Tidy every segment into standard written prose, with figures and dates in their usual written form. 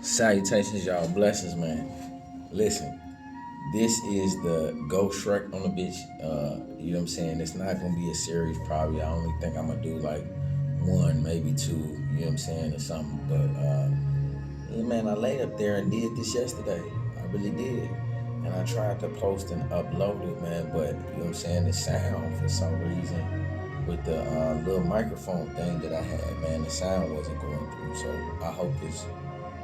Salutations, y'all. Blessings, man. Listen, this is the Go Shreck on a Bitch. You know what I'm saying? It's not gonna be a series, probably. I only think I'm gonna do like one, maybe two. You know what I'm saying, or something. But yeah, man, I laid up there and did this yesterday. I really did, and I tried to post and upload it, man. But you know what I'm saying? The sound, for some reason, with the little microphone thing that I had, man, the sound wasn't going through. So I hope this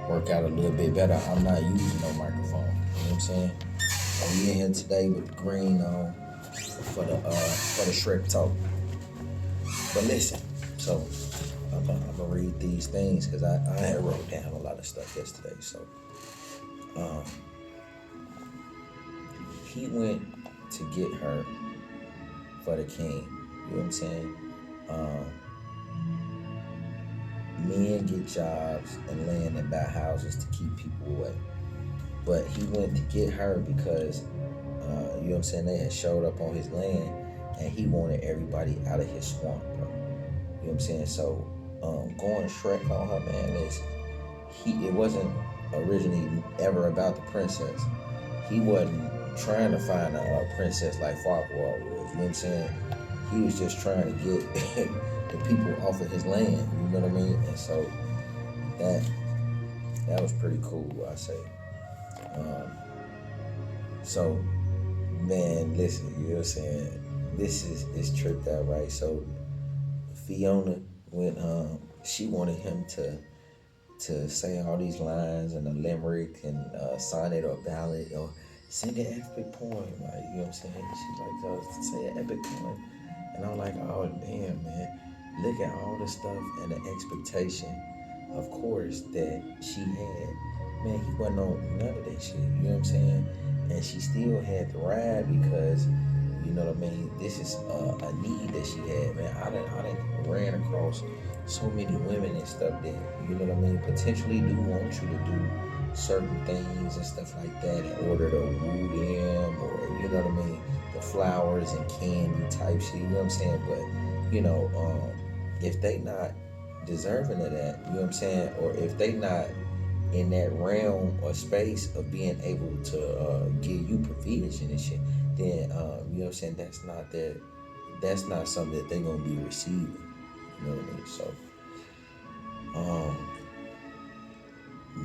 work out a little bit better. I'm not using no microphone. You know what I'm saying? So we in here today with the green on for the Shrek talk. But listen, so I'm gonna read these things because I had wrote down a lot of stuff yesterday. So he went to get her for the king. You know what I'm saying? Men get jobs and land and buy houses to keep people away. But he went to get her because, you know what I'm saying, they had showed up on his land and he wanted everybody out of his swamp, bro. You know what I'm saying? So, going Shrek on her, man, it wasn't originally ever about the princess. He wasn't trying to find a princess like Farquhar was, you know what I'm saying? He was just trying to get the people off of his land, you know what I mean? And so that was pretty cool, I say. So, man, listen, you know what I'm saying? This is tripped out, right? So Fiona went, she wanted him to say all these lines and a limerick and sonnet or ballad or sing an epic poem, like, you know what I'm saying? She's like, oh, say an epic poem. And I'm like, oh, damn, man. Look at all the stuff and the expectation, of course, that she had. Man, he wasn't on none of that shit, you know what I'm saying? And she still had to ride because, you know what I mean, this is a need that she had, man. I done ran across so many women and stuff that, you know what I mean, potentially do want you to do certain things and stuff like that in order to woo them, or, you know what I mean, the flowers and candy type shit, you know what I'm saying? But, you know, if they not deserving of that, you know what I'm saying, or if they not in that realm or space of being able to give you provision and shit, then you know what I'm saying, that's not something that they're gonna be receiving. You know what I mean? So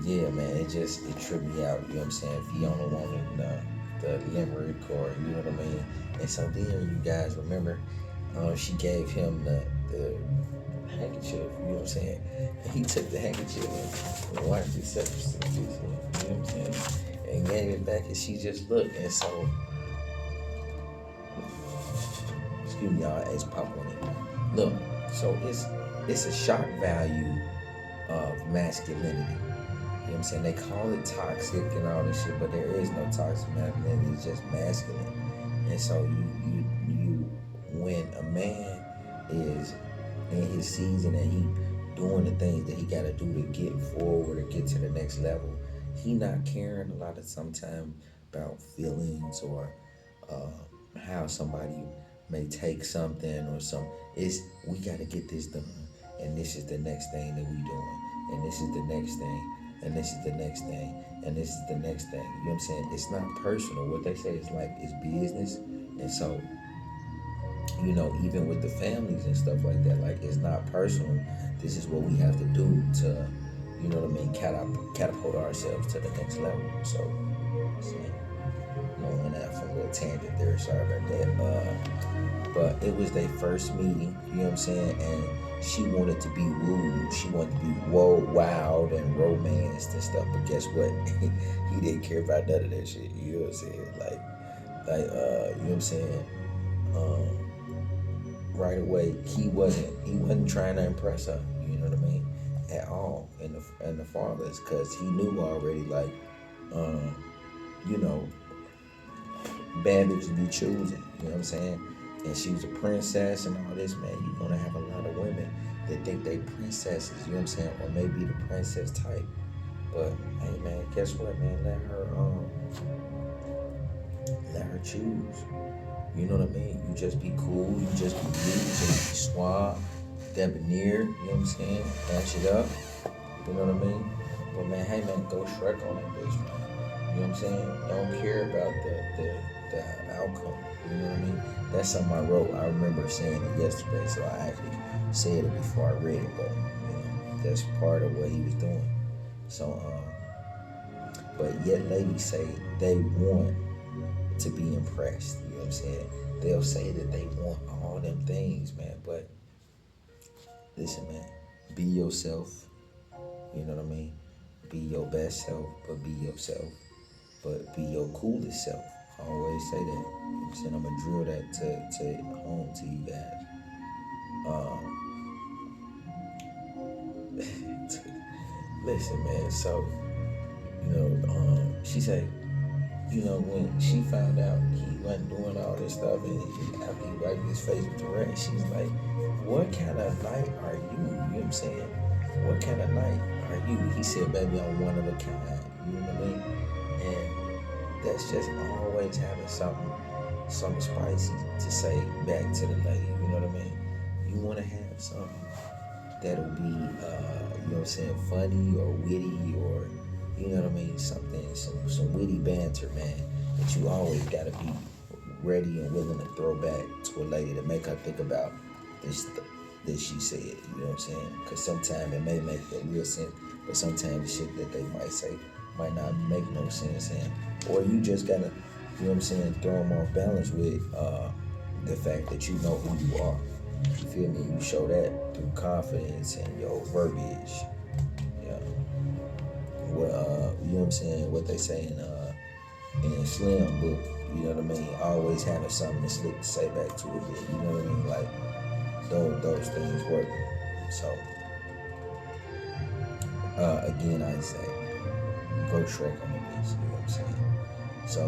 yeah, man, it tripped me out, you know what I'm saying? Fiona wanted the limerick, or you know what I mean? And so then you guys remember she gave him the handkerchief, you know what I'm saying? And he took the handkerchief and wiped his self-esteem, you know what I'm saying? And gave it back, and she just looked. And so, excuse me, y'all, it's popcorn in there. Look, so it's a shock value of masculinity. You know what I'm saying? They call it toxic and all this shit, but there is no toxic masculinity. It's just masculine. And so you when a man is in his season and he doing the things that he got to do to get forward or get to the next level, he not caring a lot of sometimes about feelings or how somebody may take something or something. It's, we got to get this done, and this is the next thing that we doing, and this is the next thing, and this is the next thing, and this is the next thing. You know what I'm saying? It's not personal. What they say is like, it's business. And so, you know, even with the families and stuff like that, like, it's not personal. This is what we have to do to, you know what I mean, catapult ourselves to the next level. So, going out from a little tangent there, sorry about that. But it was their first meeting, you know what I'm saying, and she wanted to be wooed. She wanted to be wild and romanced and stuff. But guess what? He didn't care about none of that shit. You know what I'm saying? Like, you know what I'm saying? Right away, he wasn't trying to impress her, you know what I mean, at all in the fathers, because he knew already, like, you know, bad bitches be choosing, you know what I'm saying, and she was a princess and all this, man. You're gonna have a lot of women that think they princesses, you know what I'm saying, or maybe the princess type. But hey, man, guess what, man? Let her choose. You know what I mean? You just be cool. You just be you. You just be suave, debonair. You know what I'm saying? Match it up. You know what I mean? But man, hey man, man, go Shrek on that bitch, man. You know what I'm saying? Don't care about the outcome. You know what I mean? That's something I wrote. I remember saying it yesterday, so I actually said it before I read it, but that's part of what he was doing. So, but yet ladies say they want to be impressed. You know what I'm saying? They'll say that they want all them things, man. But listen, man, be yourself. You know what I mean? Be your best self, but be yourself. But be your coolest self. I always say that. You know what I'm saying? I'm gonna drill that to home to you guys. Listen, man. So, she said, when she found out he wasn't doing all this stuff, and after he wiped his face with the rag, she's like, "What kind of knight are you?" You know what I'm saying? "What kind of knight are you?" He said, "Baby, I'm one of a kind." You know what I mean? And that's just always having something spicy to say back to the lady. You know what I mean? You want to have something that'll be, you know what I'm saying, funny or witty, or, you know what I mean, some witty banter, man, that you always got to be ready and willing to throw back to a lady to make her think about this that she said. You know what I'm saying? Because sometimes it may make a real sense, but sometimes the shit that they might say might not make no sense. Or you just got to, you know what I'm saying, throw them off balance with the fact that you know who you are. You feel me? You show that through confidence and your verbiage. Yeah. Well, you know what I'm saying? What they say in Slim book, you know what I mean? Always having something to slick to say back to it. You know what I mean? Like those things work. So again, I say go Shrek on the Bychhh. You know what I'm saying? So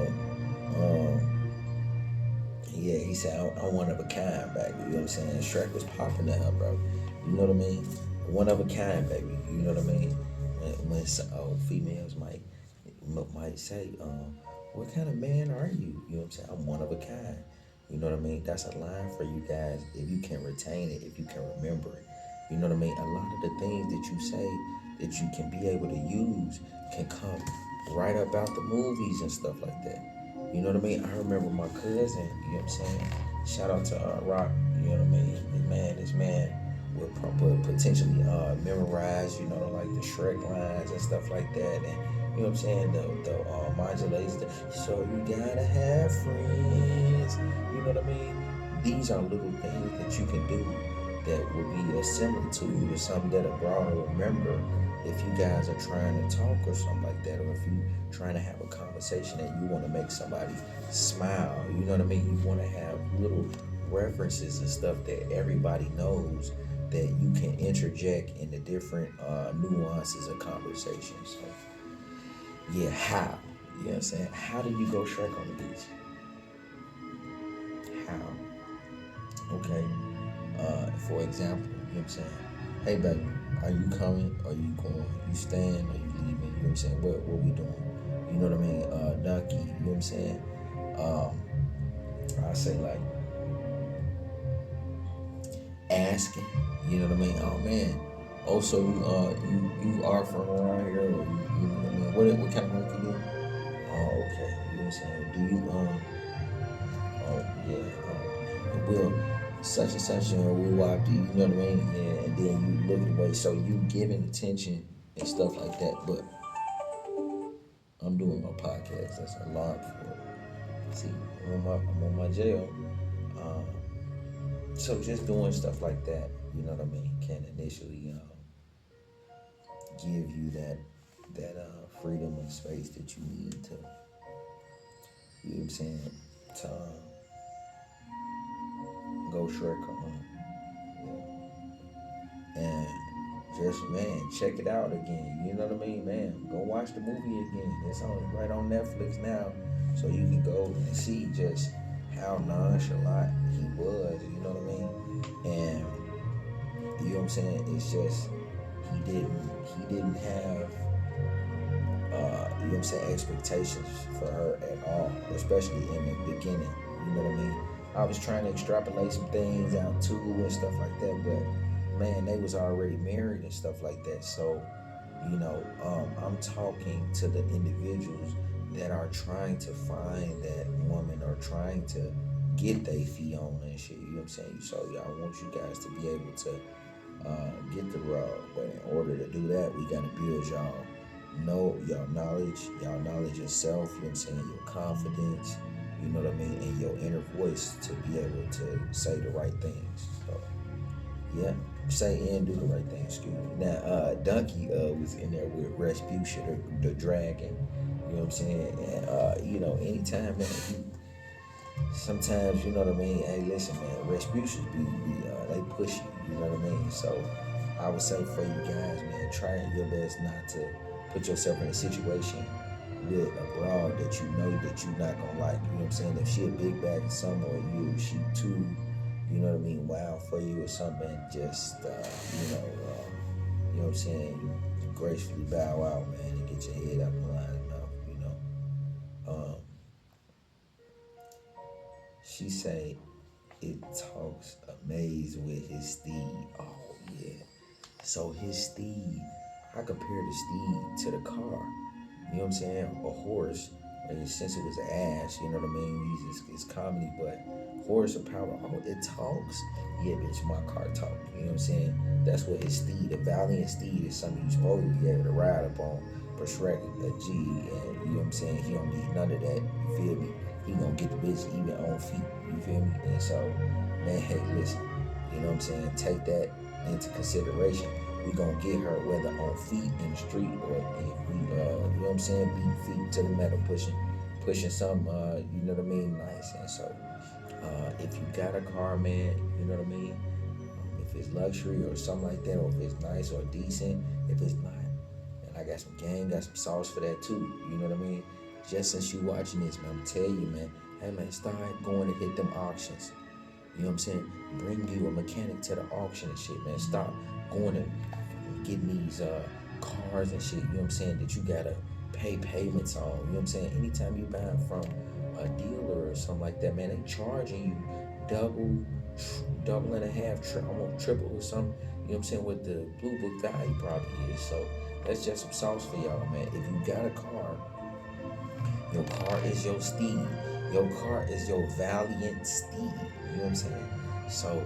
yeah, he said, I'm one of a kind, baby. You know what I'm saying? Shrek was popping to her, bro. You know what I mean? One of a kind, baby. You know what I mean? When females might say, what kind of man are you? You know what I'm saying? I'm one of a kind. You know what I mean? That's a line for you guys if you can retain it, if you can remember it. You know what I mean? A lot of the things that you say that you can be able to use can come right up out the movies and stuff like that. You know what I mean? I remember my cousin, you know what I'm saying? Shout out to Rock, you know what I mean? This man would potentially memorize, like the Shrek lines and stuff like that. And, you know what I'm saying? The modulates. So you gotta have friends. You know what I mean? These are little things that you can do that will be a similitude or something that a broader remember if you guys are trying to talk or something like that, or if you're trying to have a conversation and you want to make somebody smile. You know what I mean? You want to have little references and stuff that everybody knows that you can interject in the different nuances of conversations. So, yeah, how? You know what I'm saying? How do you go Shrek on the Bychhh? How? Okay. For example, you know what I'm saying? Hey, baby, are you coming? Are you going? You staying? Are you leaving? You know what I'm saying? What we doing? You know what I mean? Donkey, you know what I'm saying? I say like asking, you know what I mean? Oh man, so you are from around here, or you know what I mean? What kind of work you do? Oh, okay. You know what I'm saying? Do you well, such and such, we walk, you know what I mean? Yeah, and then you look away, so you giving attention and stuff like that. But I'm doing my podcast. That's a lot for it. See, I'm on my jail. So just doing stuff like that, you know what I mean, can initially give you that freedom and space that you need to, you know what I'm saying, to go Shrek on. And just, man, check it out again. You know what I mean, man? Go watch the movie again. It's right on Netflix now, so you can go and see just how nonchalant he was. You know what I mean? And you know what I'm saying? It's just he didn't have you know what I'm saying, expectations for her at all, especially in the beginning. You know what I mean? I was trying to extrapolate some things out too and stuff like that, but man, they was already married and stuff like that. So I'm talking to the individuals that are trying to find that woman or trying to get their feet on and shit. You know what I'm saying? So I want you guys to be able to get the rug. But in order to do that, we gotta build y'all knowledge of self, you know what I'm saying, your confidence, you know what I mean, and your inner voice to be able to say the right things. So yeah, say and do the right thing, excuse me. Now Donkey was in there with Respucia, the dragon, you know what I'm saying? And anytime man, sometimes, you know what I mean, hey listen man, Respucia's they push you, you know what I mean? So I would say for you guys, man, try your best not to put yourself in a situation with a broad that you know that you're not gonna like. You know what I'm saying? If she a big bag of something or she too, you know what I mean, wild for you or something, just you know what I'm saying, you gracefully bow out, man, and get your head out the lion's mouth, you know. She say it talks amaze with his steed. Oh yeah. So his steed, I compare the steed to the car. You know what I'm saying? A horse, and since it was an ass, you know what I mean? It's comedy, but horse of power, oh, it talks. Yeah, bitch, my car talk. You know what I'm saying? That's what his steed, a valiant steed, is something you're supposed to be able to ride upon. But Shrek, a G, and you know what I'm saying? He don't need none of that. You feel me? He gonna get the bitch even on feet. You feel me? And so, man, hey, listen. You know what I'm saying? Take that into consideration. We gonna get her whether on feet in the street or if we you know what I'm saying, beating feet to the metal, pushing some you know what I mean, nice. And so if you got a car, man, you know what I mean, if it's luxury or something like that, or if it's nice or decent, if it's not, and I got some game, got some sauce for that too, you know what I mean. Just since you watching this, man, I'm tell you, man, hey man, start going to hit them auctions. You know what I'm saying? Bring you a mechanic to the auction and shit, man. Stop going and getting these cars and shit, you know what I'm saying, that you gotta pay payments on. You know what I'm saying? Anytime you buy from a dealer or something like that, man, they charging you double and a half, almost triple or something. You know what I'm saying? What the blue book value probably is. So that's just some sauce for y'all, man. If you got a car, your car is your steed. Your car is your valiant steed. You know what I'm saying? So,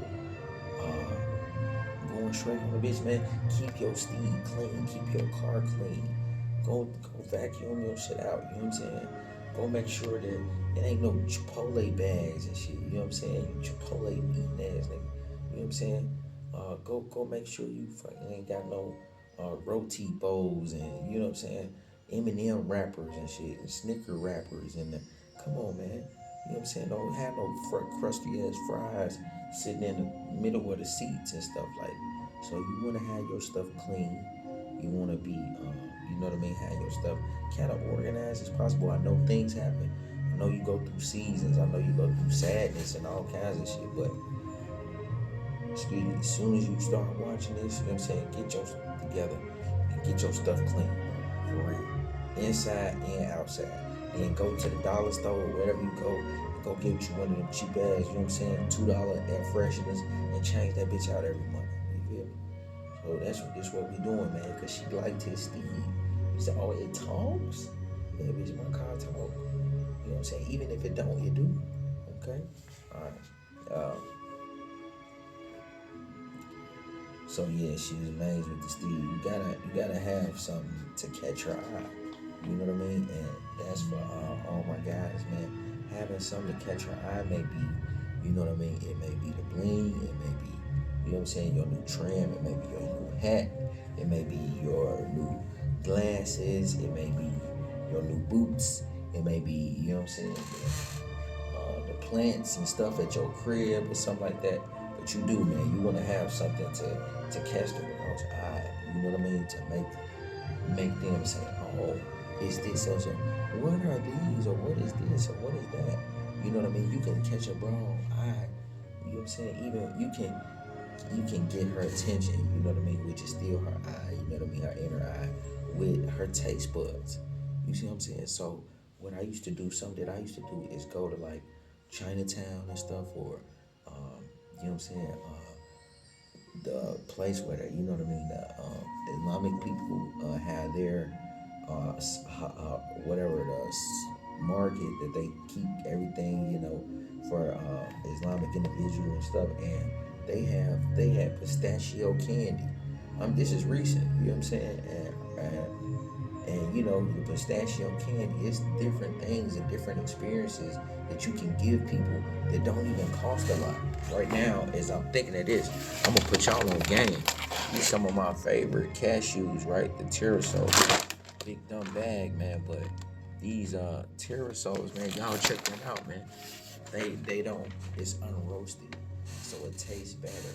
going straight on the bitch, man. Keep your steed clean. Keep your car clean. Go vacuum your shit out. You know what I'm saying? Go make sure that it ain't no Chipotle bags and shit. You know what I'm saying? You Chipotle eating ass nigga. You know what I'm saying? Go make sure you fucking ain't got no roti bowls and you know what I'm saying? M&M wrappers and shit and Snicker wrappers and come on, man. You know what I'm saying? Don't have no crusty ass fries sitting in the middle of the seats and stuff like. So you want to have your stuff clean. You want to be, you know what I mean, have your stuff kind of organized as possible. I know things happen. I know you go through seasons. I know you go through sadness and all kinds of shit. But excuse me, as soon as you start watching this, you know what I'm saying, get your stuff together and get your stuff clean, for real, inside and outside. Then go to the dollar store or wherever you go get you one of them cheap ass, you know what I'm saying, $2 air fresheners and change that bitch out every month. You feel me? So that's what we doing, man. Cause she liked his steed. He said, "Oh, it talks." Yeah, bitch, my car talk. You know what I'm saying? Even if it don't, it do. Okay. All right. So yeah, she was amazed with the steed. You gotta have something to catch her eye. You know what I mean? And that's for all my guys, man. Having something to catch her eye may be, you know what I mean? It may be the bling, it may be, you know what I'm saying, your new trim, it may be your new hat, it may be your new glasses, it may be your new boots, it may be, you know what I'm saying, the plants and stuff at your crib or something like that. But you do, man. You want to have something to catch the girl's eye. You know what I mean? To make them say, "Oh, is this or so? What are these or what is this or what is that?" You know what I mean? You can catch a broad eye. You know what I'm saying? Even you can get her attention. You know what I mean? Which is still her eye. You know what I mean? Her inner eye with her taste buds. You see what I'm saying? So what I used to do, something that I used to do is go to like Chinatown and stuff, or you know what I'm saying, the place where the, you know what I mean, the Islamic people have their whatever the market that they keep everything, you know, for Islamic individual and stuff, and they had pistachio candy. This is recent, you know what I'm saying, and you know, the pistachio candy is different things and different experiences that you can give people that don't even cost a lot. Right now, as I'm thinking of this, I'm gonna put y'all on game. These some of my favorite cashews, right? The Terrasols. Big dumb bag, man, but these Terrasols, man, y'all check them out, man. They don't, it's unroasted, so it tastes better.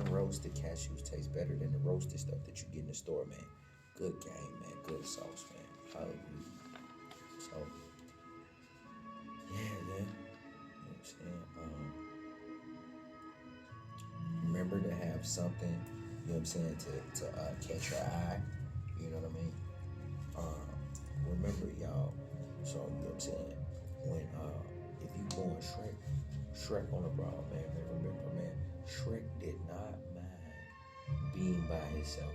Unroasted cashews taste better than the roasted stuff that you get in the store, man. Good game, man. Good sauce, man. Hallelujah. So, yeah, man. You know what I'm saying? Remember to have something, you know what I'm saying, to catch your eye. You know what I mean? Remember, y'all. So, you know what I'm saying? When, if you go on Shreck on a Bychhh, man, remember, man, Shrek did not mind being by himself.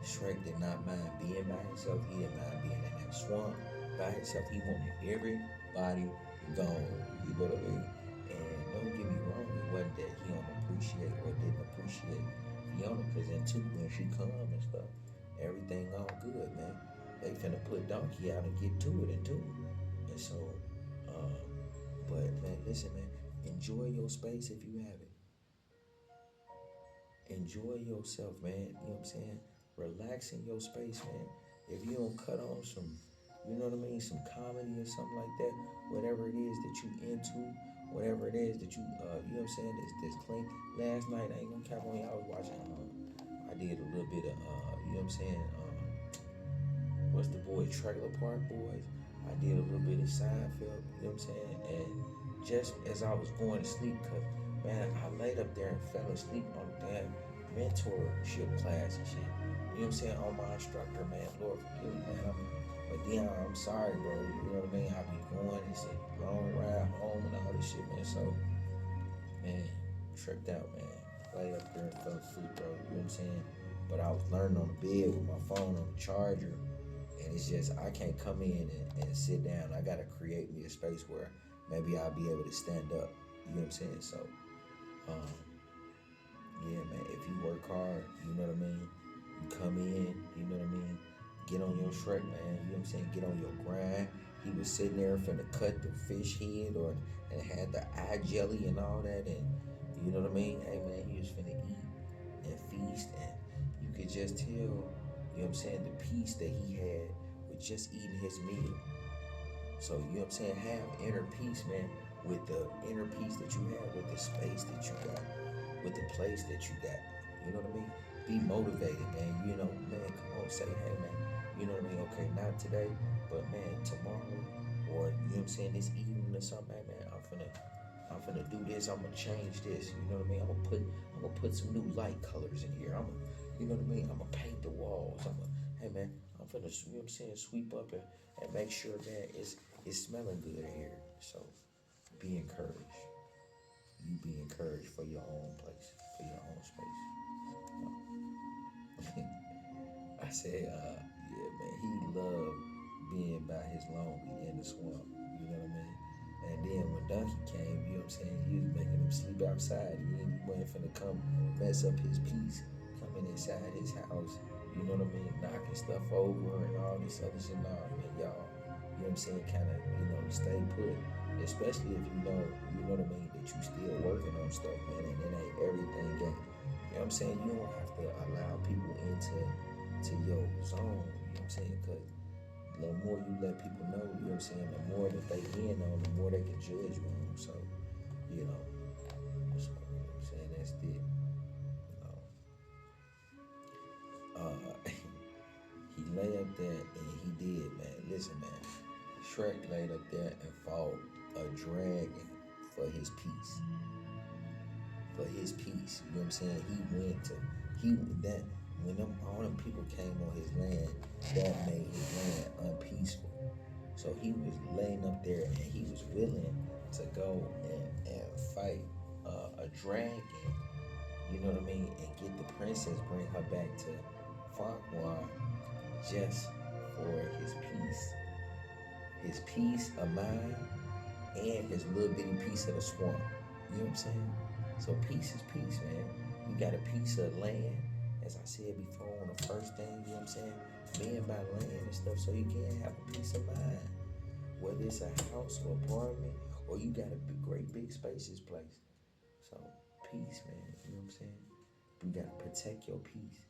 Shrek did not mind being by himself. He didn't mind being in that swamp by himself. He wanted everybody gone. You know what I mean? And don't get me wrong, it wasn't that he don't appreciate or didn't appreciate Fiona, because then too, when she come and stuff, everything all good, man. They finna put Donkey out and get to it and too. And so, but man, listen, man, enjoy your space if you have it. Enjoy yourself, man. You know what I'm saying? Relax in your space, man. If you don't cut on some, you know what I mean, some comedy or something like that, whatever it is that you into, whatever it is that you, you know what I'm saying, this clean. Last night, I ain't gonna cap on you, I was watching, I did a little bit of, you know what I'm saying, what's the boy, Trailer Park Boys. I did a little bit of Seinfeld, you know what I'm saying, and just as I was going to sleep, cause man, I laid up there and fell asleep on the damn mentorship class and shit. You know what I'm saying? On my instructor, man. Lord forgive me, man. But then I'm sorry, bro. You know what I mean? I be going, it's a long ride home and all this shit, man. So, man, tripped out, man. Laid up there and fell asleep, bro. You know what I'm saying? But I was learning on the bed with my phone on the charger. And it's just, I can't come in and sit down. I got to create me a space where maybe I'll be able to stand up. You know what I'm saying? So, yeah, man, if you work hard, you know what I mean? You come in, you know what I mean? Get on your Shrek, man. You know what I'm saying? Get on your grind. He was sitting there finna cut the fish head and had the eye jelly and all that. And you know what I mean? Hey, man, he was finna eat and feast. And you could just tell, you know what I'm saying, the peace that he had with just eating his meal. So, you know what I'm saying? Have inner peace, man, with the inner peace that you have, with the space that you got, with the place that you got. You know what I mean? Be motivated, man. You know, man, come on, say, hey, man, you know what I mean? Okay, not today, but man, tomorrow, or you know what I'm saying, this evening or something, hey, man, I'm finna do this, I'm gonna change this, you know what I mean? I'm gonna put some new light colors in here. You know what I mean? I'm gonna paint the walls. Hey man, I'm finna, you know what I'm saying, sweep up and make sure, man, it's smelling good in here. So be encouraged. You be encouraged for your own place, for your own space. I said, yeah, man, he loved being by his lonely in the swamp. You know what I mean? And then when Donkey came, you know what I'm saying, he was making him sleep outside. He wasn't finna come mess up his peace, coming inside his house. You know what I mean? Knocking stuff over and all this other shit. Nah, man, y'all, you know what I'm saying, kind of, you know, stay put. Especially if you know what I mean, that you still working on stuff, man, and it ain't everything game. You know what I'm saying? You don't have to allow people into your zone, you know what I'm saying? Because the more you let people know, you know what I'm saying, the more that they in on, the more they can judge you on. So, you know, so, you know what I'm saying, that's it. He lay up there and he did, man. Listen, man. Shrek laid up there and fought a dragon for his peace. For his peace. You know what I'm saying? When all them people came on his land, that made his land unpeaceful. So he was laying up there and he was willing to go and fight a dragon you know what I mean, and get the princess, bring her back to Farquaad just for his peace of mind, and his little bitty piece of the swamp. You know what I'm saying? So peace is peace, man. You got a piece of land, as I said before on the first thing, you know what I'm saying? Men buy land and stuff so you can have a peace of mind. Whether it's a house or apartment, or you got a great big spacious place. So peace, man. You know what I'm saying? You gotta protect your peace.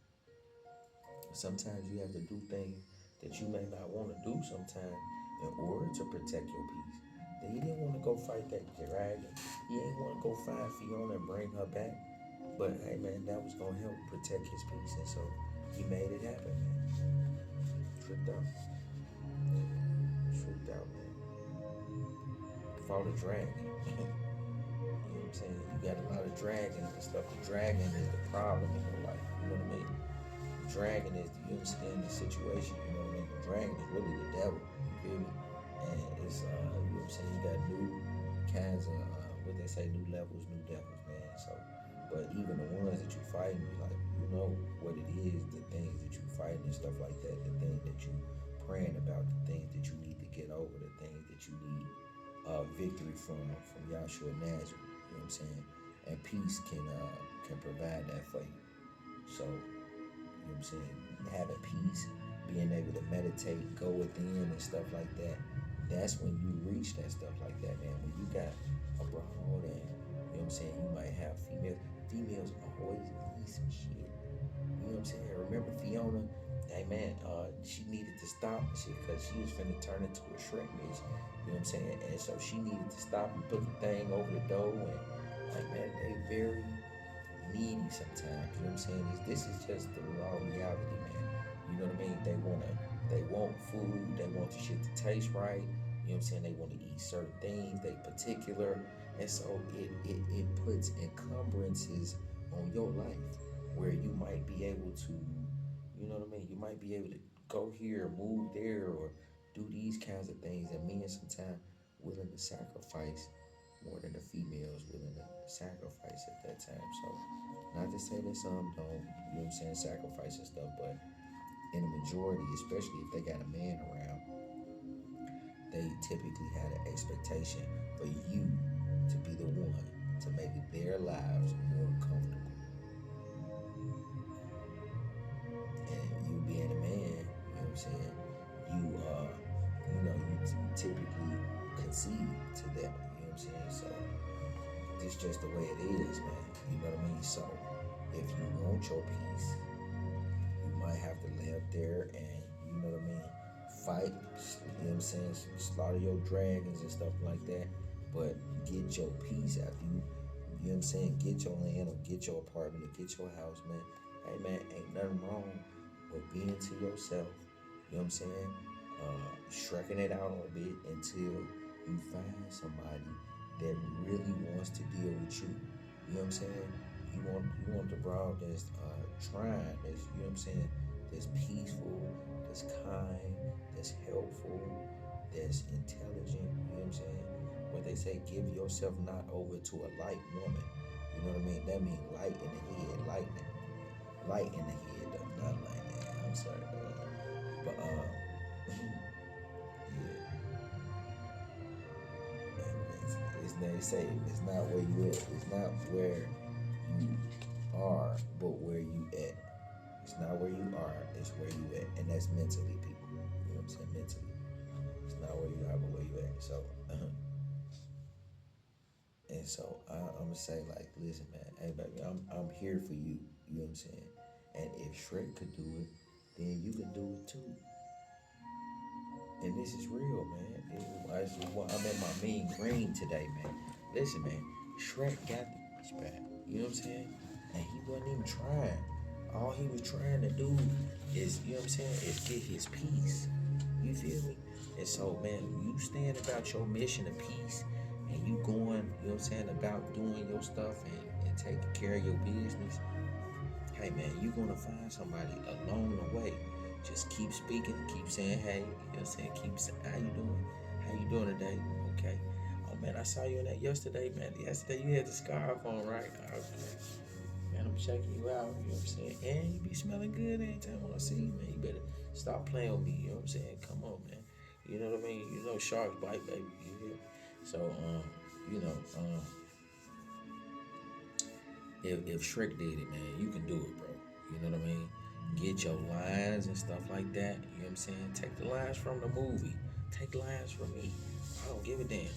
Sometimes you have to do things that you may not want to do sometimes in order to protect your peace. Then he didn't want to go fight that dragon. He ain't want to go find Fiona and bring her back. But hey man, that was gonna help protect his peace, and so he made it happen, man. Tripped out. Tripped out, man. Fought a dragon. You know what I'm saying? You got a lot of dragons and stuff. The dragon is the problem in your life. You know what I mean? Dragon is, you understand the situation, you know what I mean? The dragon is really the devil, you feel me? And it's, you know what I'm saying? You got new kinds of, what they say, new levels, new devils, man. So, but even the ones that you fighting, you like, you know what it is, the things that you fighting and stuff like that, the things that you praying about, the things that you need to get over, the things that you need victory from Yahshua Nazareth, you know what I'm saying? And peace can provide that for you. So, you know what I'm saying? Having peace, being able to meditate, go within and stuff like that. That's when you reach that stuff like that, man. When you got a broad and, you know what I'm saying, you might have females. Females always need some shit. You know what I'm saying? Remember Fiona? Hey man, she needed to stop shit because she was finna turn into a Shrek bitch. You know what I'm saying? And so she needed to stop and put the thing over the door, and like man, they very needy sometimes. You know what I'm saying? This is just the raw reality, man. You know what I mean? They want food, they want the shit to taste right. You know what I'm saying? They want to eat certain things, they particular. And so it puts encumbrances on your life where you might be able to, you know what I mean? You might be able to go here, move there, or do these kinds of things. And men sometimes willing to sacrifice more than the females willing to sacrifice at that time. So, not to say that some don't, you know what I'm saying, sacrifice and stuff, but in the majority, especially if they got a man around, they typically had an expectation for you to be the one to make their lives more comfortable. And you being a man, you know what I'm saying, you typically concede to them, you know what I'm saying? So it's just the way it is, man. You know what I mean? So if you want your peace, you might have to lay up there and, you know what I mean, fight, you know what I'm saying, slaughter your dragons and stuff like that. But get your peace after you know what I'm saying, get your land or get your apartment or get your house, man. Hey man, ain't nothing wrong with being to yourself, you know what I'm saying? Shrekking it out a bit until you find somebody that really wants to deal with you. You know what I'm saying? You want the broad that's trying, that's, you know what I'm saying, that's peaceful, that's kind, that's helpful, that's intelligent, you know what I'm saying? What they say, give yourself not over to a light woman. You know what I mean? That means light in the head, light in the head though, not like that. I'm sorry, but yeah. They say it's not where you at. It's not where you are, but where you at. It's not where you are. It's where you at, and that's mentally, people. You know what I'm saying? Mentally, it's not where you are, but where you at. So, and so I'm gonna say like, listen, man. Hey, baby, I'm here for you. You know what I'm saying? And if Shrek could do it, then you can do it too. And this is real, man. I'm in my mean green today, man. Listen, man. Shrek got the bitch back. You know what I'm saying? And he wasn't even trying. All he was trying to do is, you know what I'm saying, is get his peace. You feel me? And so, man, you stand about your mission of peace and you going, you know what I'm saying, about doing your stuff and taking care of your business. Hey, man, you're going to find somebody along the way. Just keep speaking, keep saying, hey, you know what I'm saying, keep saying, how you doing? How you doing today? Okay. Oh, man, I saw you in that yesterday, man. Yesterday you had the scarf on, right? Okay. Man, I'm I'm checking you out, you know what I'm saying? And you be smelling good anytime I see you, man. You better stop playing with me, you know what I'm saying? Come on, man. You know what I mean? You know sharks bite, baby. You hear me? So, you know, if Shrek did it, man, you can do it, bro. You know what I mean? Get your lines and stuff like that. You know what I'm saying? Take the lines from the movie. Take lines from me. I don't give a damn.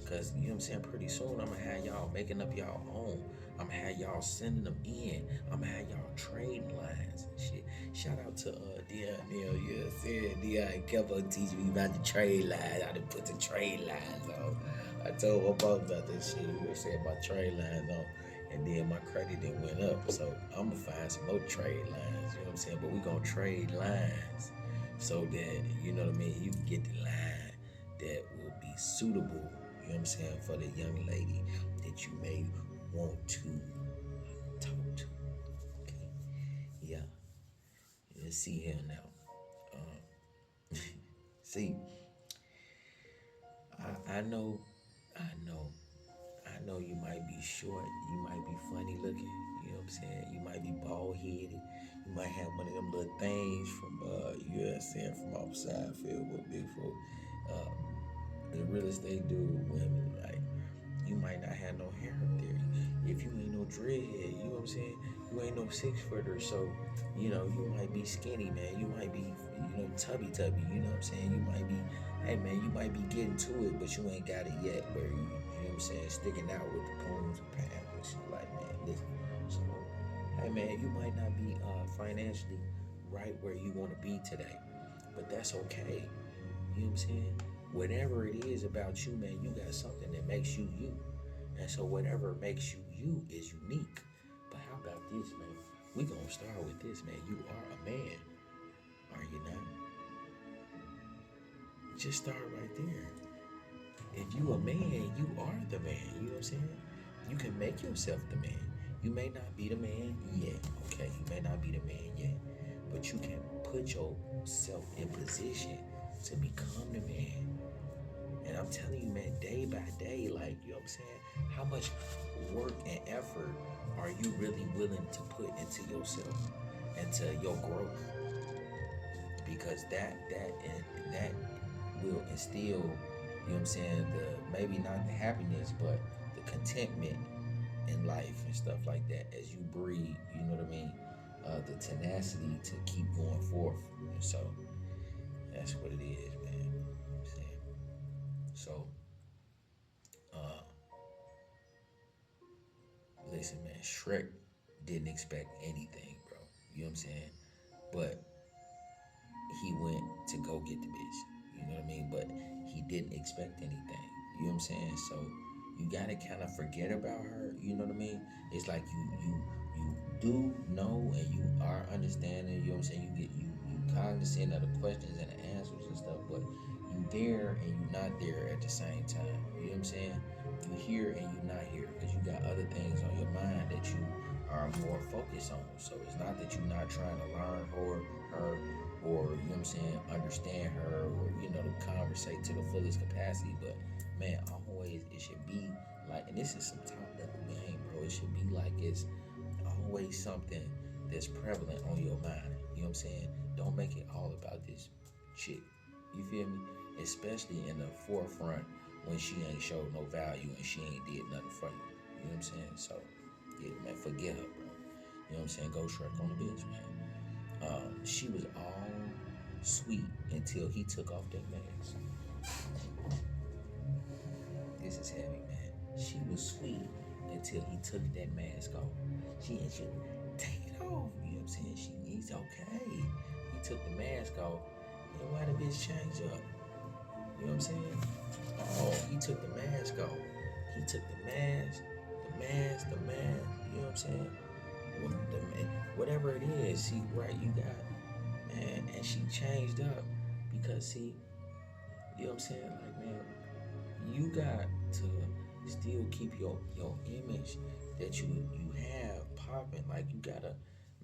Cause you know what I'm saying, pretty soon I'm gonna have y'all making up y'all own. I'm gonna have y'all sending them in. I'm gonna have y'all trading lines and shit. Shout out to Dion Neal, yeah, said Dion kept on teaching me about the trade lines, how to put the trade lines on. I told my mom about this shit. We were saying about trade lines on. And then my credit then went up. So I'm gonna find some more trade lines, you know what I'm saying? But we gonna trade lines so that, you know what I mean, you can get the line that will be suitable, you know what I'm saying, for the young lady that you may want to talk to. Okay. Yeah. Let's see here now. See, I know, I know you might be short, you might be funny looking, you know what I'm saying? You might be bald headed, you might have one of them little things from you know what I'm saying, from outside field with big folk. The real estate dude, women, like you might not have no hair up there. If you ain't no dreadhead, you know what I'm saying? You ain't no 6 footer, so you know, you might be skinny, man. You might be, you know, tubby, you know what I'm saying? You might be, hey man, you might be getting to it, but you ain't got it yet, where you know what I'm saying, sticking out with the ponies and pamphlets. Like, man, listen. So, hey man, you might not be financially right where you want to be today, but that's okay. You know what I'm saying? Whatever it is about you, man, you got something that makes you you. And so whatever makes you you is unique. But how about this, man? We gonna start with this, man. You are a man, are you not? Just start right there. If you a man, you are the man. You know what I'm saying? You can make yourself the man. You may not be the man yet, okay? You may not be the man yet, but you can put yourself in position to become the man. And I'm telling you, man, day by day, like, you know what I'm saying? How much work and effort are you really willing to put into yourself, into your growth? Because that will instill, you know what I'm saying, the maybe not the happiness, but the contentment in life and stuff like that as you breathe, you know what I mean? The tenacity to keep going forth. And so that's what it is, man. You know what I'm saying? So listen, man, Shrek didn't expect anything, bro. You know what I'm saying? But he went to go get the bitch. You know what I mean? But he didn't expect anything. You know what I'm saying? So you gotta kind of forget about her. You know what I mean? It's like you do know and you are understanding. You know what I'm saying? You cognizant of the questions and the answers and stuff, but you there and you not there at the same time. You know what I'm saying? You here and you not here because you got other things on your mind that you are more focused on. So it's not that you're not trying to learn her or you know what I'm saying, understand her or you know, to conversate to the fullest capacity. But man, always it should be like, and this is some top level game, bro. It should be like it's always something that's prevalent on your mind. You know what I'm saying? Don't make it all about this chick. You feel me? Especially in the forefront when she ain't showed no value and she ain't did nothing for you. You know what I'm saying? So yeah, man, forget her, bro. You know what I'm saying? Go Shrek on a Bychhh, man. She was all sweet until he took off that mask. This is heavy, man. She was sweet until he took that mask off. She ain't should take it off. You know what I'm saying? He's okay. He took the mask off. And why the bitch changed up? You know what I'm saying? Oh, he took the mask off. He took the mask, the mask, the mask. You know what I'm saying? Whatever it is, see, right? You got, man, and she changed up because see, you know what I'm saying? Like, man, you got to still keep your image that you have popping. Like, you gotta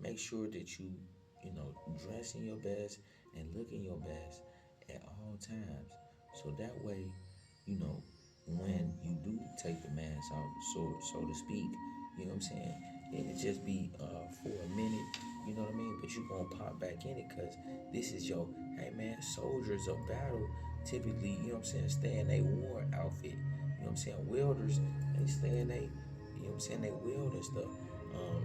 make sure that you know, dressing your best and looking your best at all times. So that way, you know, when you do take the mask off, so to speak, you know what I'm saying, It'll just be for a minute, you know what I mean? But you gonna pop back in it because this is your, hey man, soldiers of battle typically, you know what I'm saying, stay in a war outfit. You know what I'm saying? Welders, they stay in they, you know what I'm saying, they weld and stuff.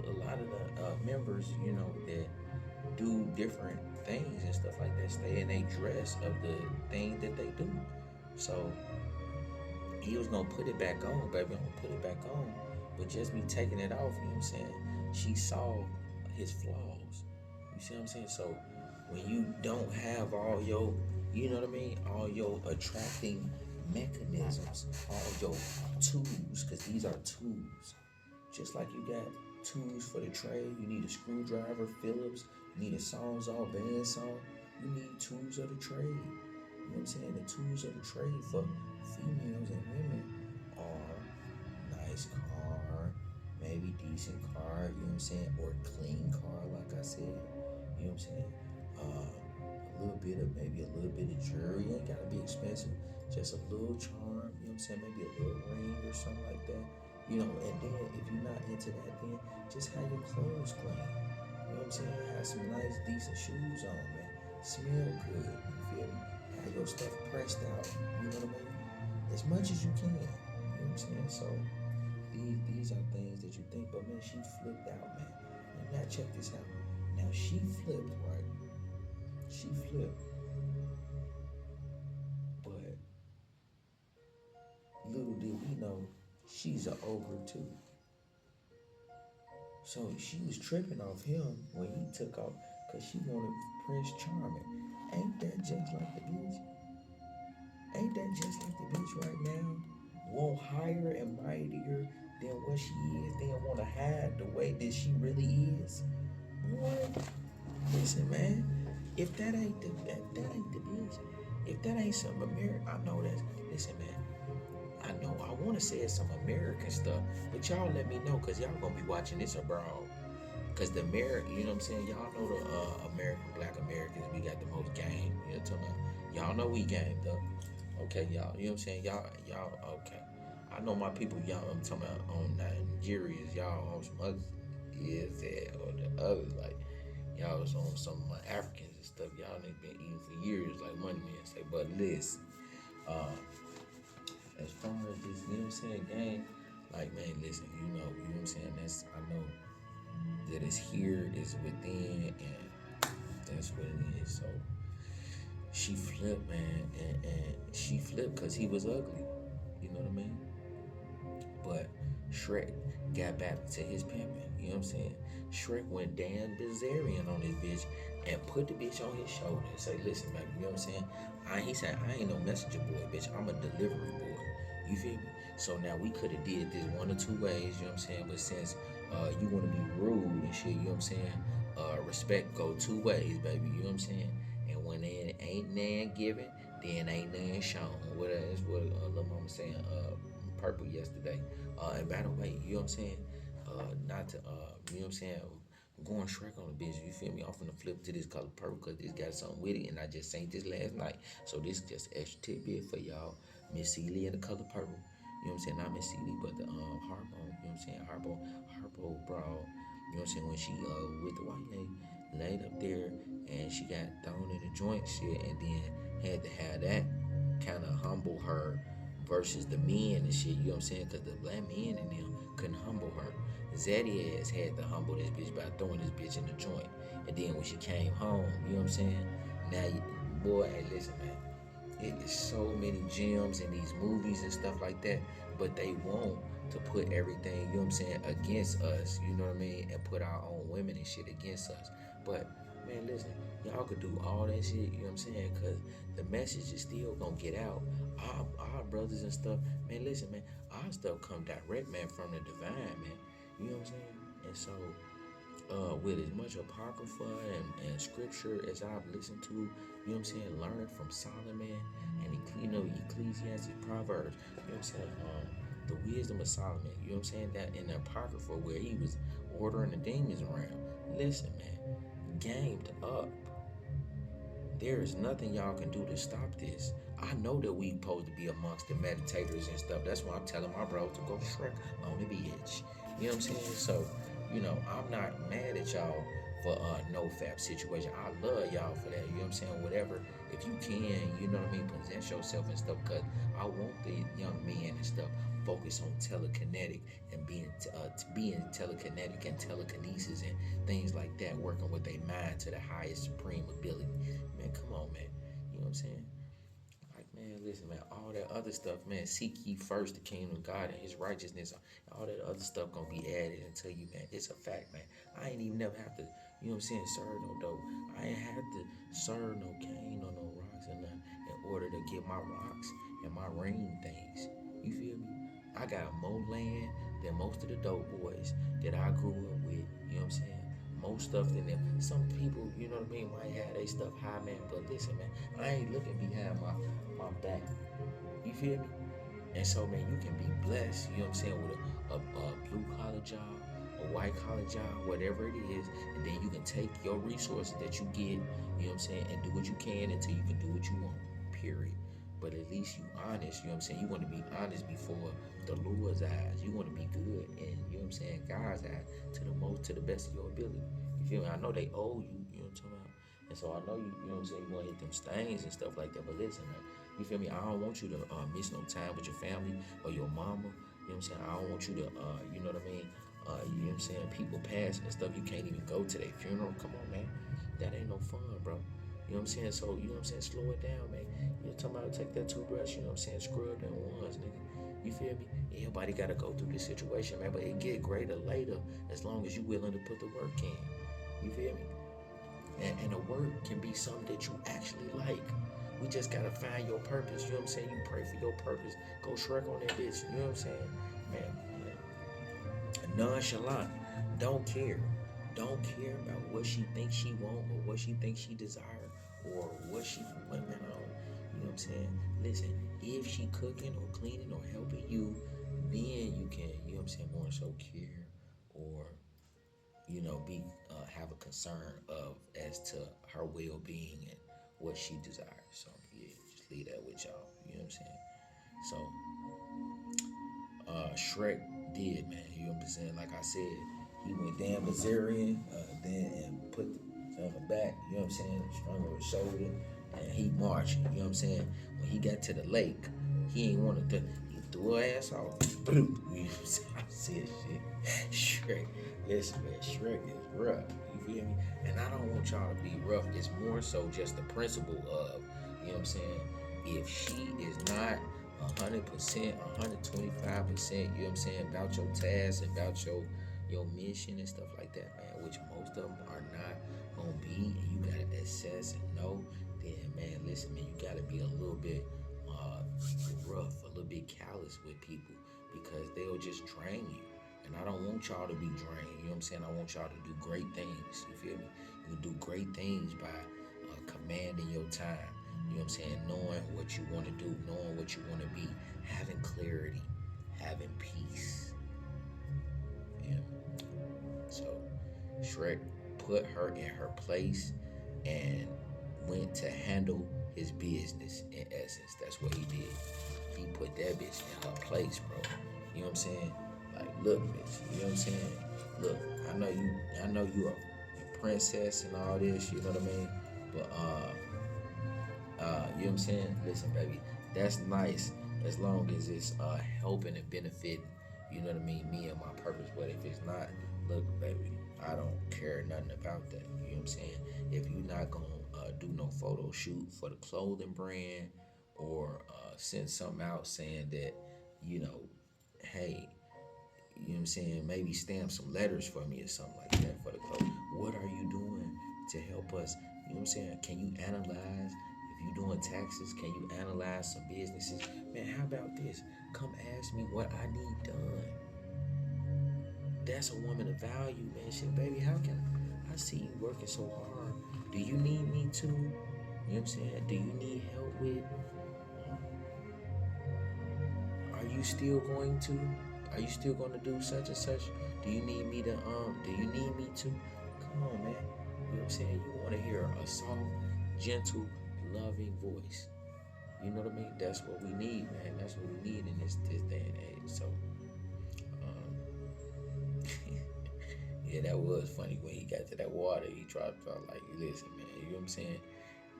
A lot of the members, you know, that do different things and stuff like that stay in a dress of the thing that they do. So he was gonna put it back on, baby. I'm gonna put it back on. But just me taking it off, you know what I'm saying? She saw his flaws. You see what I'm saying? So when you don't have all your, you know what I mean, all your attracting mechanisms, all your tools, because these are tools. Just like you got tools for the trade, you need a screwdriver, Phillips, you need a sawzall, bandsaw, you need tools of the trade. You know what I'm saying? The tools of the trade for females and women are nice car, maybe decent car, you know what I'm saying? Or clean car, like I said. You know what I'm saying? A little bit of, maybe a little bit of jewelry. Ain't gotta be expensive. Just a little charm, you know what I'm saying? Maybe a little ring or something like that. You know, and then if you're not into that, then just have your clothes clean. You know what I'm saying? Have some nice, decent shoes on, man. Smell good. You feel me? Have your stuff pressed out. You know what I mean? As much as you can. You know what I'm saying? So these are things that you think, but man, she flipped out, man. And now check this out. Now she flipped, right? She flipped. But little did we know, she's an ogre too. So she was tripping off him when he took off because she wanted Prince Charming. Ain't that just like the bitch? Ain't that just like the bitch right now? Want higher and mightier than what she is, then want to hide the way that she really is? What? Listen, man. If that ain't the bitch, if that ain't some American, I know that's. Listen, man. I know I want to say it's some American stuff, but y'all let me know because y'all gonna be watching this abroad. Cause the American, you know what I'm saying? Y'all know the American, black Americans, we got the most game. You know what I'm talking about? Y'all know we gamed up. Okay, y'all, you know what I'm saying? Y'all, okay. I know my people, y'all, I'm talking about on Nigerians, y'all on some other is that or the others, like, y'all was on some of my Africans and stuff. Y'all ain't been eating for years, like Money Man say. But listen, uh, as far as this, you know what I'm saying, game, like, man, listen, you know what I'm saying? That's, I know that is here, is within, and that's what it is. So she flipped, man, and she flipped because he was ugly. You know what I mean? But Shrek got back to his pimping. You know what I'm saying? Shrek went Dan Bilzerian on this bitch and put the bitch on his shoulder and say, listen, baby, you know what I'm saying? He said, I ain't no messenger boy, bitch. I'm a delivery boy. You feel me? So now we could have did this one or two ways, you know what I'm saying? But since you want to be rude and shit, you know what I'm saying? Respect go two ways, baby. You know what I'm saying? And when there ain't none given, then ain't none shown. What that's what Lil Mama saying purple yesterday. And by the way, you know what I'm saying? Not to you know what I'm saying? I'm going Shrek on the bitch, you feel me? I'm finna flip to this color purple because this got something with it, and I just seen this last night. So this just extra tidbit for y'all. Miss Celie in the color purple. You know what I'm saying? Not Miss Celie, but the Harpo. You know what I'm saying? Harpo bro. You know what I'm saying? When she with the white lady laid up there and she got thrown in the joint shit, and then had to have that kind of humble her versus the men and shit. You know what I'm saying? Because the black men in them couldn't humble her. Zaddy ass had to humble this bitch by throwing this bitch in the joint. And then when she came home, you know what I'm saying? Now, boy, hey, listen, man. It is so many gems in these movies and stuff like that, but they want to put everything, you know what I'm saying, against us, you know what I mean, and put our own women and shit against us. But man, listen, y'all could do all that shit, you know what I'm saying, because the message is still gonna get out. Our brothers and stuff, man, listen, man, our stuff come direct, man, from the divine, man. You know what I'm saying? And so with as much apocrypha and scripture as I've listened to, you know what I'm saying, learning from Solomon and Ecclesiastes, Proverbs, you know what I'm saying, the wisdom of Solomon, you know what I'm saying, that in the apocrypha where he was ordering the demons around. Listen, man, gamed up. There is nothing y'all can do to stop this. I know that we supposed to be amongst the meditators and stuff. That's why I'm telling my bro to go Shrek on the bitch. You know what I'm saying? So, I'm not mad at y'all for no fap situation. I love y'all for that. You know what I'm saying? Whatever, if you can, you know what I mean, possess yourself and stuff. Cause I want the young men and stuff focus on telekinetic and being telekinetic and telekinesis and things like that, working with their mind to the highest supreme ability. Man, come on, man. You know what I'm saying? Like, man, listen, man, all that other stuff, man, seek ye first the kingdom of God and his righteousness. All that other stuff gonna be added until you, man. It's a fact, man. I ain't even never have to, you know what I'm saying, serve no dope. I ain't have to serve no cane or no rocks or nothing in order to get my rocks and my ring things. You feel me? I got more land than most of the dope boys that I grew up with. You know what I'm saying? More stuff than them. Some people, you know what I mean, might have their stuff high, man. But listen, man, I ain't looking behind my back. You feel me? And so, man, you can be blessed, you know what I'm saying, with a blue collar job, a white collar job, whatever it is, and then you can take your resources that you get, you know what I'm saying, and do what you can until you can do what you want, period. But at least you honest, you know what I'm saying? You want to be honest before the Lord's eyes. You want to be good and, you know what I'm saying, God's eyes to the best of your ability. You feel me? I know they owe you, you know what I'm talking about? And so I know you know what I'm saying, you want to hit them stains and stuff like that. But listen, man, you feel me? I don't want you to miss no time with your family or your mama. You know what I'm saying? I don't want you to, you know what I mean? You know what I'm saying? People pass and stuff, you can't even go to their funeral. Come on, man. That ain't no fun, bro. You know what I'm saying? So, you know what I'm saying? Slow it down, man. You know, talking about take that toothbrush, you know what I'm saying? Scrub them ones, nigga. You feel me? Everybody got to go through this situation, man. But it get greater later as long as you willing to put the work in. You feel me? And the work can be something that you actually like. We just gotta find your purpose. You know what I'm saying? You pray for your purpose. Go Shrek on that bitch. You know what I'm saying? Man, nonchalant. Don't care. Don't care about what she thinks she want or what she thinks she desire or what she went on. You know what I'm saying? Listen, if she cooking or cleaning or helping you, then you can, you know what I'm saying, more so care or be have a concern of as to her well-being and what she desires. So yeah, just leave that with y'all. You know what I'm saying? So Shrek did, man. You know what I'm saying? Like I said, he went down Missourian, then and put on the back. You know what I'm saying? Strung over his shoulder, and he marched. You know what I'm saying? When he got to the lake, he ain't want to. He threw her ass off. Boom. You know what I'm saying? I said shit. Shrek, listen, man. Shrek is rough. You feel me? And I don't want y'all to be rough. It's more so just the principle of, you know what I'm saying? If she is not 100%, 125%, you know what I'm saying, about your task, about your mission and stuff like that, man, which most of them are not gonna be, and you gotta assess and know, then man, listen, man, you gotta be a little bit rough, a little bit callous with people because they'll just drain you. And I don't want y'all to be drained. You know what I'm saying? I want y'all to do great things. You feel me? You can do great things by commanding your time. You know what I'm saying? Knowing what you want to do, knowing what you want to be, having clarity, having peace. Yeah. So Shrek put her in her place and went to handle his business in essence. That's what he did. He put that bitch in her place, bro. You know what I'm saying? Like, look, bitch, you know what I'm saying? Look, I know you a princess and all this, you know what I mean? But you know what I'm saying? Listen, baby, that's nice as long as it's helping and benefiting, you know what I mean, me and my purpose. But if it's not, look, baby, I don't care nothing about that. You know what I'm saying? If you're not gonna do no photo shoot for the clothing brand or send something out saying that, you know, hey, you know what I'm saying, maybe stamp some letters for me or something like that for the clothes. What are you doing to help us? You know what I'm saying? Can you analyze, if you're doing taxes, can you analyze some businesses? Man, how about this? Come ask me what I need done. That's a woman of value, man. Shit, baby, how can I see you working so hard? Do you need me to? You know what I'm saying? Do you need help with? Are you still going to? Are you still going to do such and such? Do you need me to, do you need me to? Come on, man. You know what I'm saying? You want to hear a soft, gentle, loving voice. You know what I mean? That's what we need, man. That's what we need in this day and age. So, Yeah, that was funny when he got to that water. He dropped out like, listen, man, you know what I'm saying?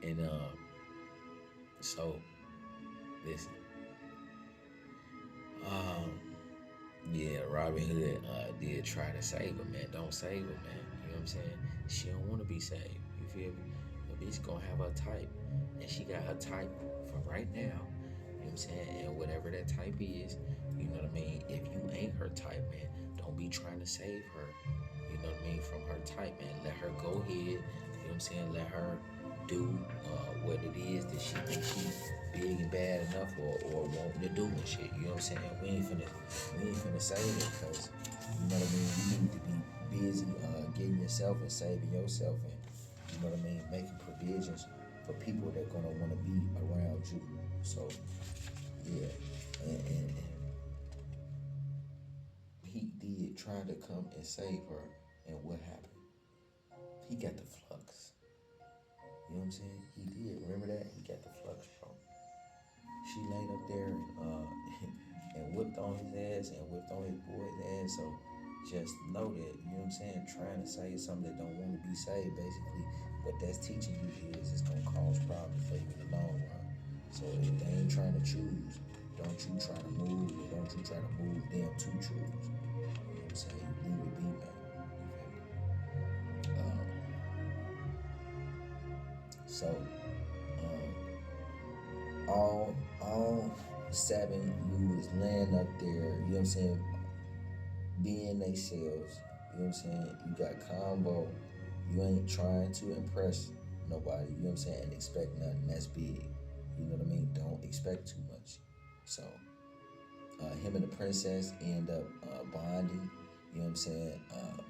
And so listen, um, yeah, Robin Hood did try to save her, man. Don't save her, man. You know what I'm saying? She don't want to be saved. You feel me? The bitch gonna have her type, and she got her type for right now. You know what I'm saying? And whatever that type is, you know what I mean? If you ain't her type, man, don't be trying to save her. You know what I mean? From her type, man. Let her go ahead. You know what I'm saying? Let her do what it is that she thinks she's big and bad enough or wanting to do and shit. You know what I'm saying? We ain't finna save it because you know what I mean. You need to be busy getting yourself and saving yourself and you know what I mean, making provisions for people that gonna want to be around you. So yeah, and he did try to come and save her, and what happened? He got the flux. You know what I'm saying? He did. Remember that? He got the flux, bro. She laid up there and whipped on his ass and whipped on his boy's ass. So just know that, you know what I'm saying, trying to say something that don't want to be saved, basically, what that's teaching you is it's gonna cause problems for you in the long run. So if they ain't trying to choose, don't you try to move or don't you try to move them to choose. You know what I'm saying? You leave it be, man. So all seven you was laying up there, you know what I'm saying, being they selves, you know what I'm saying? You got combo, you ain't trying to impress nobody, you know what I'm saying, and expect nothing that's big. You know what I mean? Don't expect too much. So him and the princess end up bonding, you know what I'm saying,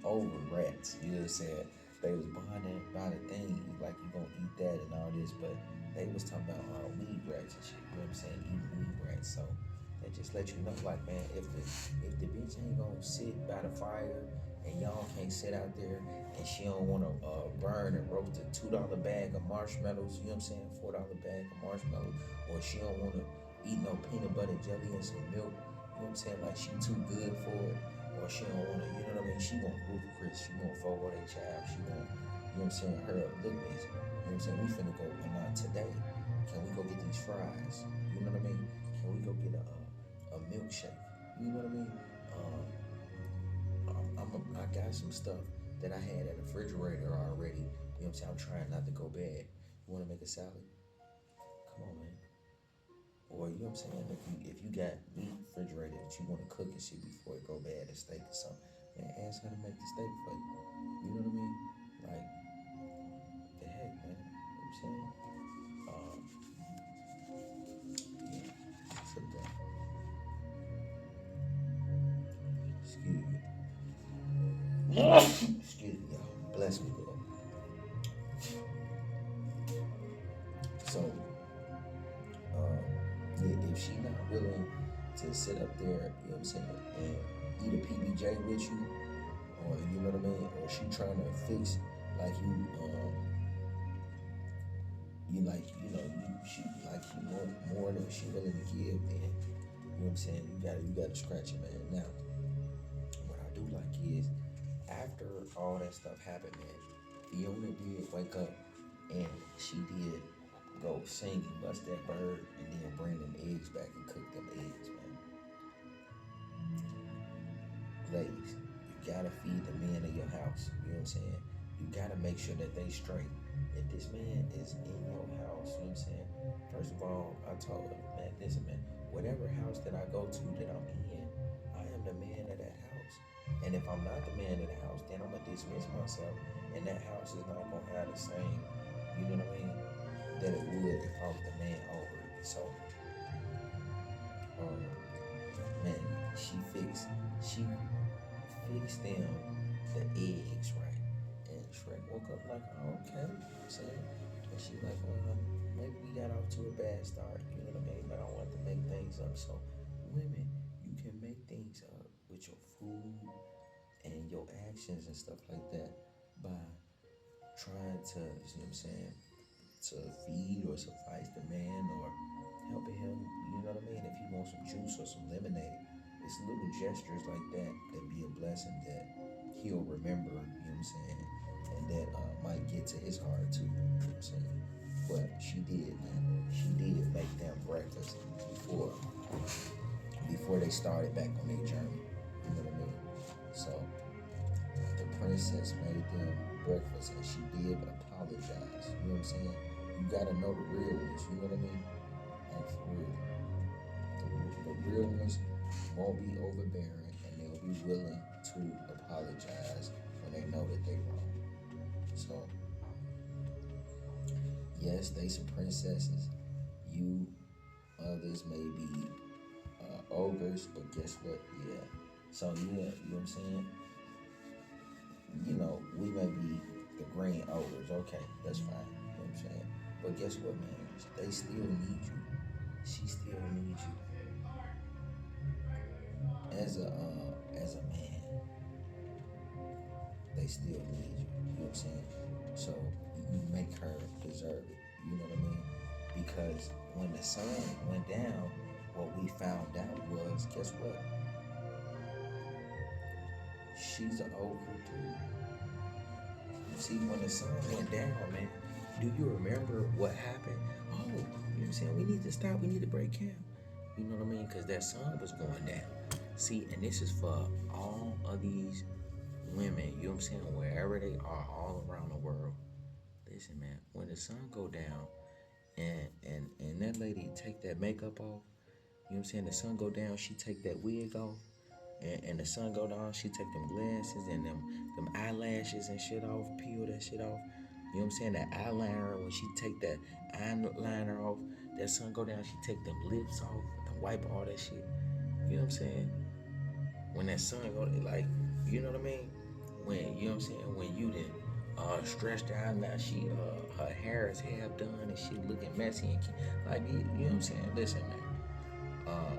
over rats. You know what I'm saying? They was bonding about a thing, like you gonna eat that and all this, but they was talking about weed rats and shit, you know what I'm saying, eating weed rats. So that just let you know, like, man, if the bitch ain't gonna sit by the fire and y'all can't sit out there and she don't wanna burn and roast a $2 bag of marshmallows, you know what I'm saying, $4 bag of marshmallows, or she don't wanna eat no peanut butter jelly and some milk, you know what I'm saying, like she too good for it, or she don't wanna, you know what I mean, she want Ruth Chris, she want Fogo they child, she want, you know what I'm saying, her look this, you know what I'm saying, we finna go, and not today, can we go get these fries, you know what I mean, can we go get a milkshake, you know what I mean, I got some stuff that I had at the refrigerator already, you know what I'm saying, I'm trying not to go bad, you wanna make a salad, come on, man. Or you know what I'm saying? If you got meat refrigerated that you want to cook and shit before it go bad, a steak or something, man, ask her to make the steak for you. You know what I mean? Like, the heck, man. You know what I'm saying? Yeah. So that. Excuse me. Excuse me, y'all. Bless me, Lord. So, yeah, if she not willing to sit up there, you know what I'm saying, and eat a PBJ with you, or you know what I mean, or she trying to fix like you like, you know, she like you want more than she willing to give, then you know what I'm saying, you gotta scratch it, man. Now, what I do like is after all that stuff happened, man, Fiona did wake up and she did go sing and bust that bird and then bring them eggs back and cook them eggs, man. Ladies, you gotta feed the men of your house. You know what I'm saying? You gotta make sure that they straight. If this man is in your house, you know what I'm saying? First of all, I told her, man, listen, man, whatever house that I go to that I'm in, I am the man of that house. And if I'm not the man of the house, then I'm gonna dismiss myself, and that house is not gonna have the same, you know what I mean, that it would if I was the man over it. So, um, man, she fixed them the eggs right. And Shrek woke up like, oh, okay, you know what I'm saying? And she like, maybe we got off to a bad start, you know what I mean? But I want to make things up. So women, you can make things up with your food and your actions and stuff like that by trying to, you know what I'm saying, to feed or suffice the man or helping him, you know what I mean? If he wants some juice or some lemonade, it's little gestures like that that be a blessing that he'll remember, you know what I'm saying? And that might get to his heart too, you know what I'm saying? But she did, man. She did make them breakfast before they started back on their journey. You know what I mean? So the princess made them breakfast and she did apologize. You know what I'm saying? You gotta know the real ones, you know what I mean? Like for real. The real ones won't be overbearing and they'll be willing to apologize when they know that they wrong. So yes, they some princesses. You others may be ogres, but guess what? Yeah. So yeah, you know what I'm saying? You know, we may be the green ogres. Okay, that's fine. You know what I'm saying? But guess what, man? They still need you. She still needs you as a man. They still need you. You know what I'm saying? So you make her deserve it. You know what I mean? Because when the sun went down, what we found out was, guess what? She's an ogre too. You see, when the sun went down, man, do you remember what happened? Oh, you know what I'm saying? We need to stop. We need to break camp. You know what I mean? Because that sun was going down. See, and this is for all of these women, you know what I'm saying? Wherever they are, all around the world. Listen, man, when the sun go down and that lady take that makeup off, you know what I'm saying? The sun go down, she take that wig off. And the sun go down, she take them glasses and them eyelashes and shit off, peel that shit off. You know what I'm saying? That eyeliner, when she take that eyeliner off, that sun go down, she take them lips off and wipe all that shit. You know what I'm saying? When that sun go, like, you know what I mean? When, you know what I'm saying? When you did stretched out, now she, her hair is half done and she looking messy and like, you know what I'm saying? Listen, man.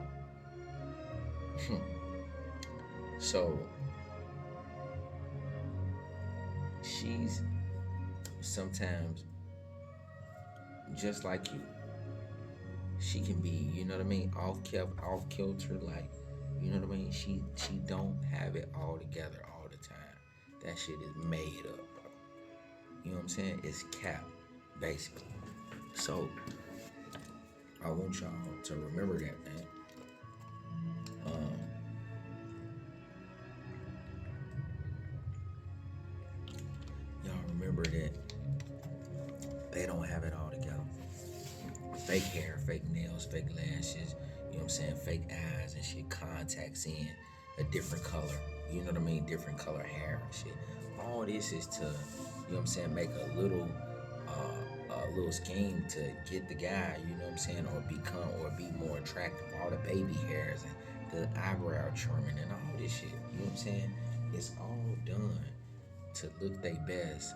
So she's sometimes just like you. She can be, you know what I mean, off kilter, like, you know what I mean. She don't have it all together all the time. That shit is made up, bro. You know what I'm saying? It's cap, basically. So I want y'all to remember that, man. Y'all remember that they don't have it all together. Fake hair, fake nails, fake lashes, you know what I'm saying? Fake eyes and shit, contacts in a different color, you know what I mean? Different color hair and shit. All this is to, you know what I'm saying, make a little scheme to get the guy, you know what I'm saying, or be more attractive. All the baby hairs and the eyebrow trimming and all this shit, you know what I'm saying? It's all done to look their best,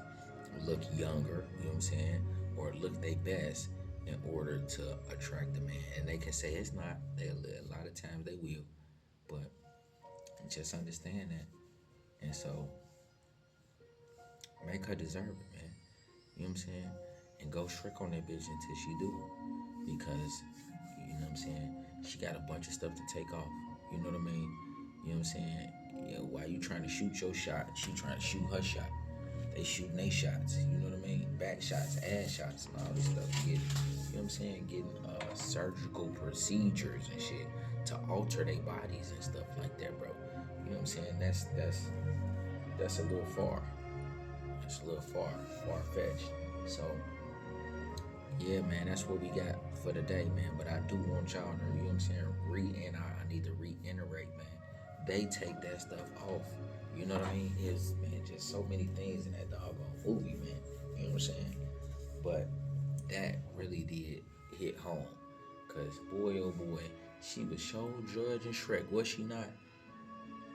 look younger, you know what I'm saying, or look their best in order to attract the man. And they can say it's not. A lot of times they will, but just understand that. And so make her deserve it, man. You know what I'm saying? And go Shrek on that bitch until she do. Because, you know what I'm saying, she got a bunch of stuff to take off. You know what I mean? You know what I'm saying? Yeah, while you trying to shoot your shot, she trying to shoot her shot. They shooting their shots, you know what I mean? Back shots, ass shots, and all this stuff. You know what I'm saying? Getting surgical procedures and shit to alter their bodies and stuff like that, bro. You know what I'm saying? That's a little far. It's a little far-fetched. So, yeah, man, that's what we got for today, man. But I do want y'all to, you know what I'm saying, I need to reiterate, man. They take that stuff off. You know what I mean? It's, man, just so many things in that doggone movie, man. You know what I'm saying? But that really did hit home. Because, boy, oh boy, she was so judging Shrek, was she not?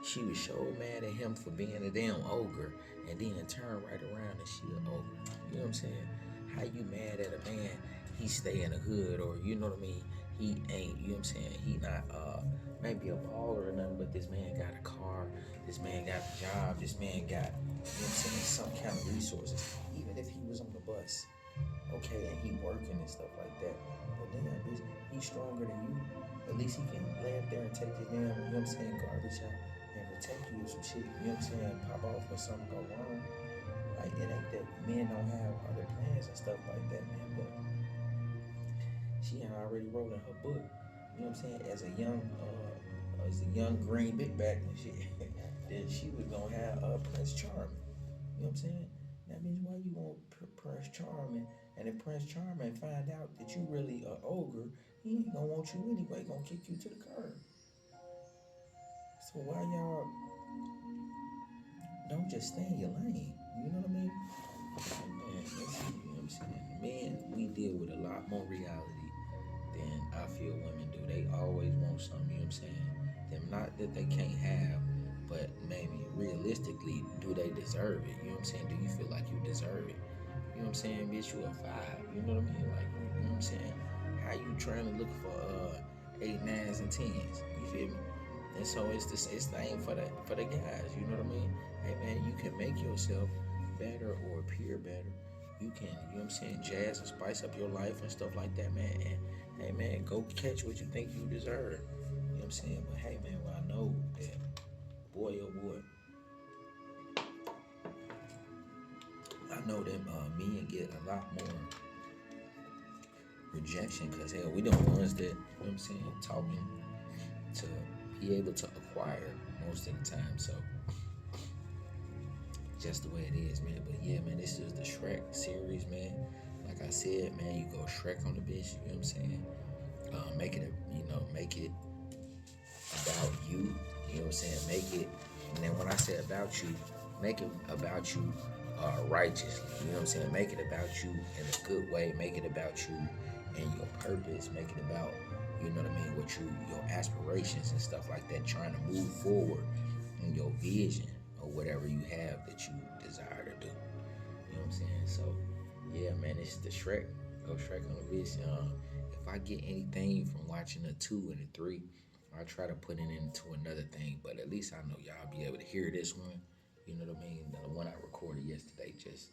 She was so mad at him for being a damn ogre and then turn right around and she an ogre. You know what I'm saying? How you mad at a man, he stay in the hood, or you know what I mean? He ain't, you know what I'm saying? He not maybe a baller or nothing, but this man got a car, this man got a job, this man got, you know what I'm saying, some kind of resources. Even if he was on the bus, okay, and he working and stuff like that. But damn, bitch, he's stronger than you. At least he can lay up there and take his damn, you know what I'm saying, garbage out and protect you if some shit, you know what I'm saying, pop off or something go wrong. Like, it ain't that men don't have other plans and stuff like that, man, but she had already wrote in her book, you know what I'm saying, as a young green big back and shit, that she was gonna have Prince Charming. You know what I'm saying? That means why you want Prince Charming, and if Prince Charming find out that you really a ogre, he ain't gonna want you anyway, gonna kick you to the curb. So why y'all don't just stay in your lane? You know what I mean? Like, man, you know what I'm saying? Men, we deal with a lot more reality than I feel women do. They always want something, you know what I'm saying? Them, not that they can't have, but maybe realistically, do they deserve it? You know what I'm saying? Do you feel like you deserve it? You know what I'm saying? Bitch, you a 5. You know what I mean? Like, you know what I'm saying? How you trying to look for 8, 9s, and 10s? You feel me? And so it's the same for the guys. You know what I mean? Hey man, you can make yourself better or appear better. You can, you know what I'm saying, jazz and spice up your life and stuff like that, man. And hey man, go catch what you think you deserve. You know what I'm saying? But hey man, well I know that, boy oh boy, I know that men get a lot more rejection because hell, we the ones that, you know what I'm saying, talking to be able to acquire most of the time. So just the way it is, man. But yeah, man, this is the Shrek series, man. Like I said, man, you go Shrek on the bitch. You know what I'm saying? Make it, make it about you. You know what I'm saying? Make it, and then when I say about you, make it about you righteously. You know what I'm saying? Make it about you in a good way. Make it about you and your purpose. Make it about, you know what I mean, your aspirations and stuff like that. Trying to move forward in your vision or whatever you have that you desire to do. You know what I'm saying? So, yeah, man, it's the Shrek. Go Shrek on a Bychhh. If I get anything from watching a 2 and a 3, I'll try to put it into another thing. But at least I know y'all be able to hear this one. You know what I mean? The one I recorded yesterday, just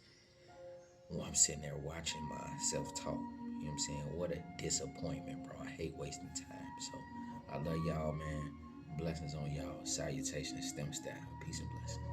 when I'm sitting there watching myself talk. You know what I'm saying? What a disappointment, bro. I hate wasting time. So, I love y'all, man. Blessings on y'all. Salutations, STEM style. Peace and blessings.